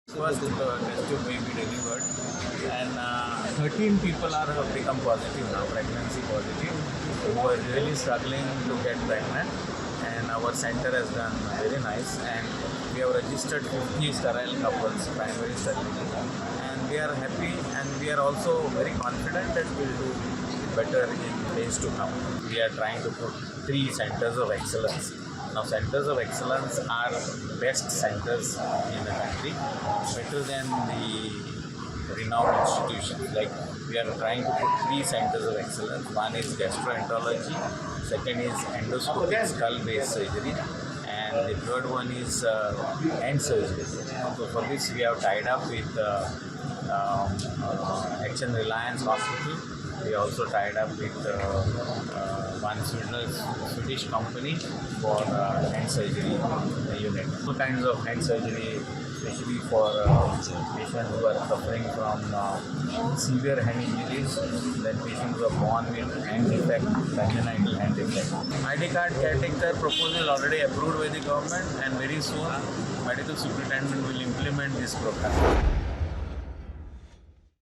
First test tube may be delivered, and 13 people have become positive now, pregnancy positive, who were really struggling to get pregnant. And our center has done very nice, and we have registered 50 sterile couples, primary sterility, and we are happy, and we are also very confident that we will do better in days to come. We are trying to put 3 centers of excellence. Now, centers of excellence are best centers in the country, better than the renowned institutions. Like, we are trying to put 3 centers of excellence. One is gastroenterology, second is endoscopic skull-based surgery, and the third one is hand surgery. So for this, we have tied up with Action Reliance Hospital. We also tied up with one Swedish company for hand surgery unit. All kinds of hand surgery, especially for patients who are suffering from severe hand injuries, then patients who are born with hand defect, congenital hand defect. ID card caretaker proposal already approved by the government, and very soon medical superintendent will implement this program.